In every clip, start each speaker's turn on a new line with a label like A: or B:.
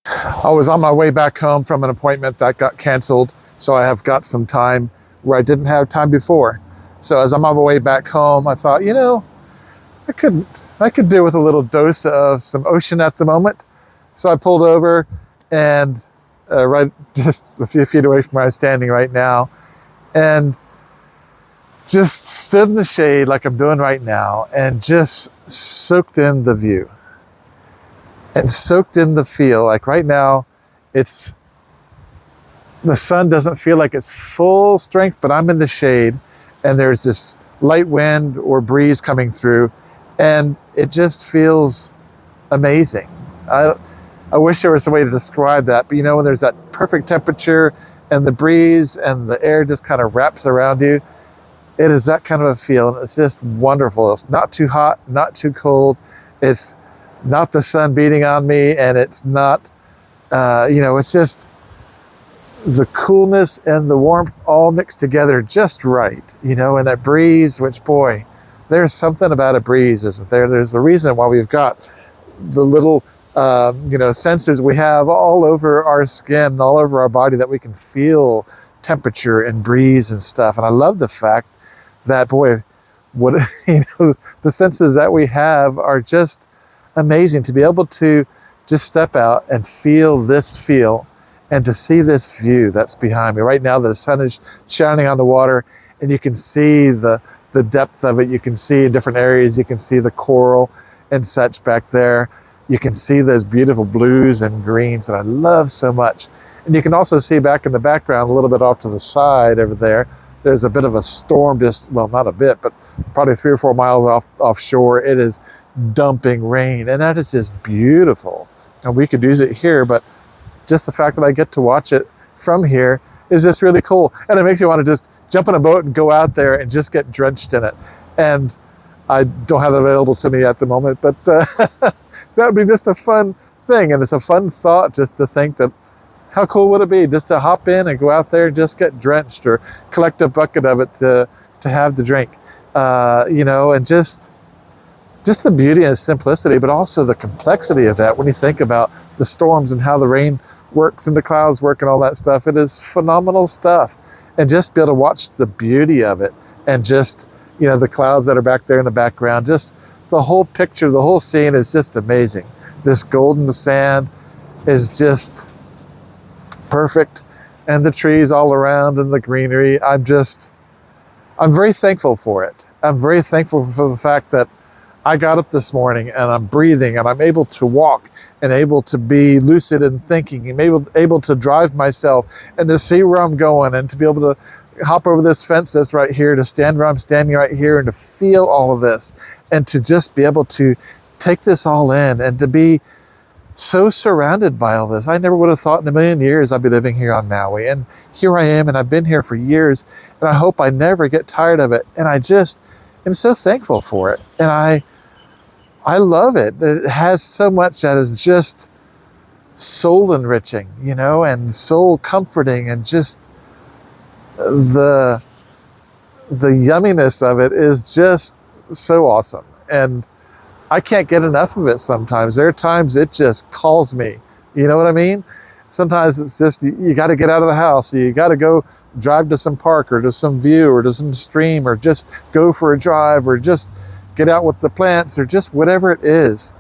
A: I was on my way back home from an appointment that got canceled, so I have got some time where I didn't have time before. So as I'm on my way back home, I thought, I could do with a little dose of some ocean at the moment. So I pulled over and right just a few feet away from where I'm standing right now, and just stood in the shade like I'm doing right now, and just soaked in the view and soaked in the feel. Like right now, it's the sun doesn't feel like it's full strength, but I'm in the shade and there's this light wind or breeze coming through, and it just feels amazing. I wish there was a way to describe that, but when there's that perfect temperature and the breeze and the air just kind of wraps around you, it is that kind of a feel, and it's just wonderful. It's not too hot, not too cold. It's not the sun beating on me, and it's not, it's just the coolness and the warmth all mixed together just right, and that breeze, which, boy, there's something about a breeze, isn't there? There's a reason why we've got the little, sensors we have all over our skin, all over our body, that we can feel temperature and breeze and stuff. And I love the fact that, boy, what the senses that we have are just amazing. To be able to just step out and feel this feel, and to see this view that's behind me. Right now, the sun is shining on the water, and you can see the depth of it. You can see in different areas. You can see the coral and such back there. You can see those beautiful blues and greens that I love so much. And you can also see back in the background, a little bit off to the side over there, there's a bit of a storm, not a bit, but probably 3 or 4 miles offshore. It is dumping rain, and that is just beautiful. And we could use it here, but just the fact that I get to watch it from here is just really cool. And it makes me want to just jump in a boat and go out there and just get drenched in it. And I don't have it available to me at the moment, but that would be just a fun thing. And it's a fun thought just to think that, how cool would it be just to hop in and go out there and just get drenched, or collect a bucket of it to have the drink, and just the beauty and simplicity, but also the complexity of that when you think about the storms and how the rain works and the clouds work and all that stuff. It is phenomenal stuff. And just be able to watch the beauty of it, and just, the clouds that are back there in the background, just the whole picture, the whole scene is just amazing. This golden sand is just perfect, and the trees all around and the greenery. I'm very thankful for it. I'm very thankful for the fact that I got up this morning and I'm breathing, and I'm able to walk, and able to be lucid and thinking, and able to drive myself, and to see where I'm going, and to be able to hop over this fence that's right here, to stand where I'm standing right here, and to feel all of this, and to just be able to take this all in, and to be so surrounded by all this. I never would have thought in a million years I'd be living here on Maui, and here I am, and I've been here for years, and I hope I never get tired of it. And I just am so thankful for it, and I love it. It has so much that is just soul enriching, and soul comforting, and just the yumminess of it is just so awesome. And I can't get enough of it sometimes. There are times it just calls me. You know what I mean? Sometimes it's just, you got to get out of the house. You got to go drive to some park, or to some view, or to some stream, or just go for a drive, or just get out with the plants, or just whatever it is.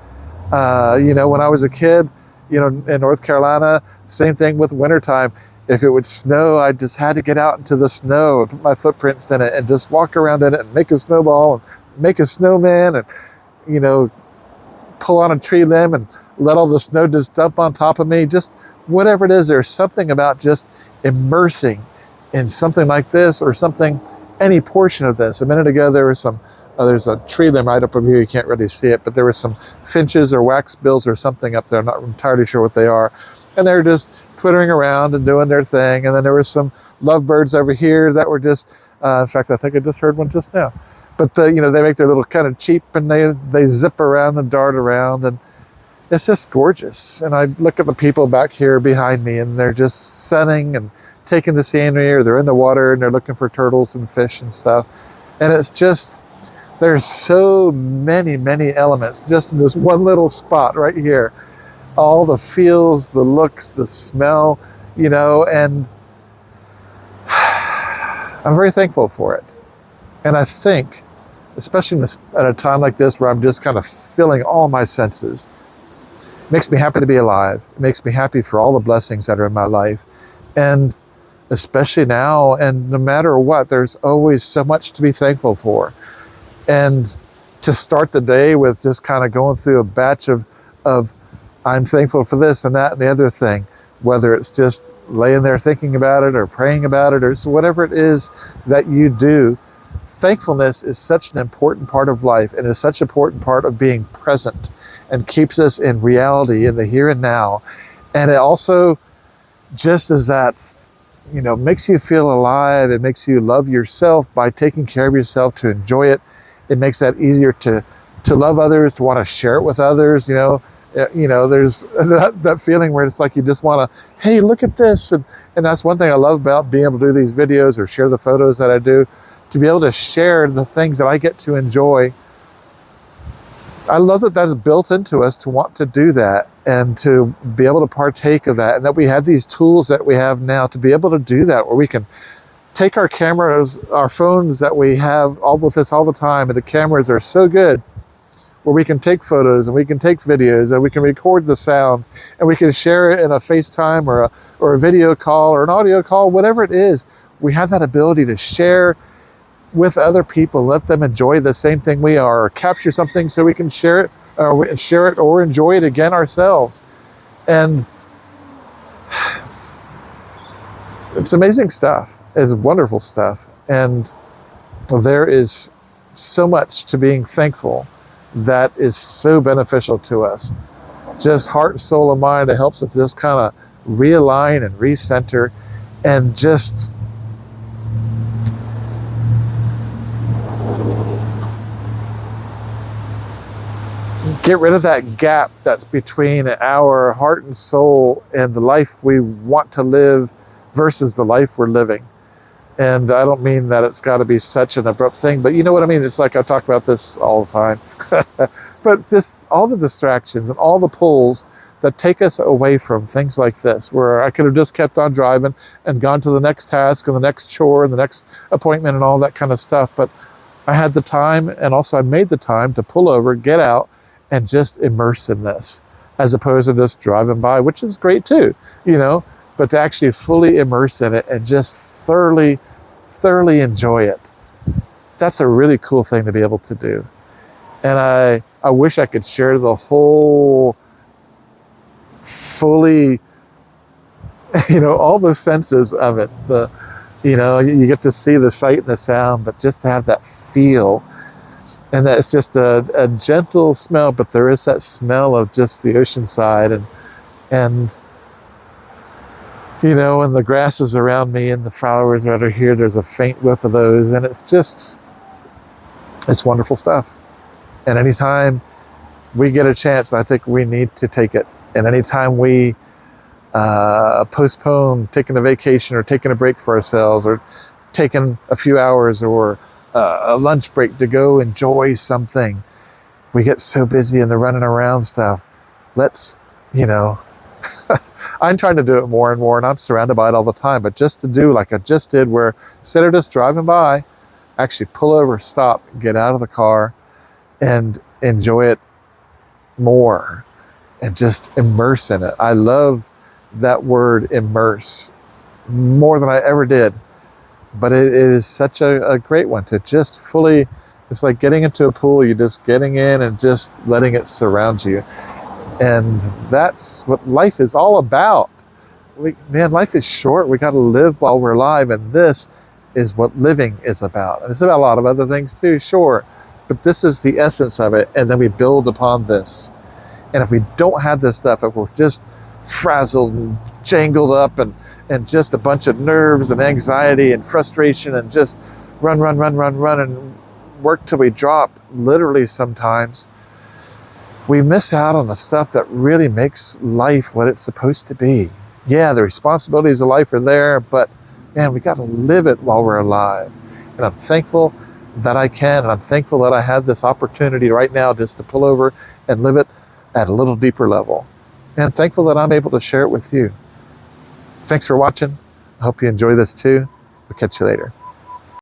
A: When I was a kid, in North Carolina, same thing with wintertime. If it would snow, I just had to get out into the snow, put my footprints in it, and just walk around in it, and make a snowball, and make a snowman, and pull on a tree limb and let all the snow just dump on top of me. Just whatever it is, there's something about just immersing in something like this, or something, any portion of this. A minute ago, there was there's a tree limb right up over here. You can't really see it, but there were some finches or waxbills or something up there. I'm not entirely sure what they are. And they're just twittering around and doing their thing. And then there were some lovebirds over here that were just, in fact, I think I just heard one just now. But they make their little kind of cheep, and they zip around and dart around, and it's just gorgeous. And I look at the people back here behind me, and they're just sunning and taking the scenery, or they're in the water and they're looking for turtles and fish and stuff. And it's just, there's so many elements just in this one little spot right here. all the feels, the looks, the smell, you know, and I'm very thankful for it. And I think, especially at a time like this where I'm just kind of filling all my senses, it makes me happy to be alive. It makes me happy for all the blessings that are in my life. And especially now, and no matter what, there's always so much to be thankful for. And to start the day with just kind of going through a batch of I'm thankful for this and that and the other thing, whether it's just laying there thinking about it or praying about it or whatever it is that you do. Thankfulness is such an important part of life and is such an important part of being present and keeps us in reality in the here and now. And it also, just as that, you know, makes you feel alive, it makes you love yourself by taking care of yourself, to enjoy it. It makes that easier to love others, to want to share it with others. You know, there's that feeling where it's like you just want to, hey, look at this. And that's one thing I love about being able to do these videos or share the photos that I do, to be able to share the things that I get to enjoy. I love that that's built into us to want to do that and to be able to partake of that, and that we have these tools that we have now to be able to do that, where we can take our cameras, our phones that we have all with us all the time, and the cameras are so good, where we can take photos and we can take videos and we can record the sound and we can share it in a FaceTime or a video call or an audio call, whatever it is. We have that ability to share with other people, let them enjoy the same thing we are, or capture something so we can share it or enjoy it again ourselves. And it's amazing stuff. It's wonderful stuff. And there is so much to being thankful that is so beneficial to us. Just heart, soul, and mind. It helps us just kind of realign and recenter and just get rid of that gap that's between our heart and soul and the life we want to live versus the life we're living. And I don't mean that it's got to be such an abrupt thing, but you know what I mean? It's like I talk about this all the time. But just all the distractions and all the pulls that take us away from things like this, where I could have just kept on driving and gone to the next task and the next chore and the next appointment and all that kind of stuff. But I had the time, and also I made the time to pull over, get out, and just immerse in this, as opposed to just driving by, which is great too, you know, but to actually fully immerse in it and just thoroughly enjoy it. That's a really cool thing to be able to do. And I wish I could share the whole fully, you know, all the senses of it. You know, you get to see the sight and the sound, but just to have that feel. And that it's just a gentle smell, but there is that smell of just the ocean side and you know, and the grasses around me and the flowers that are here, there's a faint whiff of those, and it's wonderful stuff. And anytime we get a chance, I think we need to take it. And anytime we postpone taking a vacation or taking a break for ourselves or taking a few hours or a lunch break to go enjoy something, we get so busy in the running around stuff. Let's, you know, I'm trying to do it more and more, and I'm surrounded by it all the time, but just to do like I just did, where instead of just driving by, actually pull over, stop, get out of the car and enjoy it more and just immerse in it. I love that word immerse more than I ever did, but it is such a great one to just fully, it's like getting into a pool, you're just getting in and just letting it surround you. And that's what life is all about. Man, life is short. We got to live while we're alive. And this is what living is about. And it's about a lot of other things too, sure. But this is the essence of it. And then we build upon this. And if we don't have this stuff, if we're just frazzled and jangled up and just a bunch of nerves and anxiety and frustration and just run and work till we drop, literally sometimes, we miss out on the stuff that really makes life what it's supposed to be. Yeah, the responsibilities of life are there, but man, we got to live it while we're alive. And I'm thankful that I can, and I'm thankful that I have this opportunity right now just to pull over and live it at a little deeper level. and thankful that I'm able to share it with you. Thanks for watching. I hope you enjoy this too. We'll catch you later.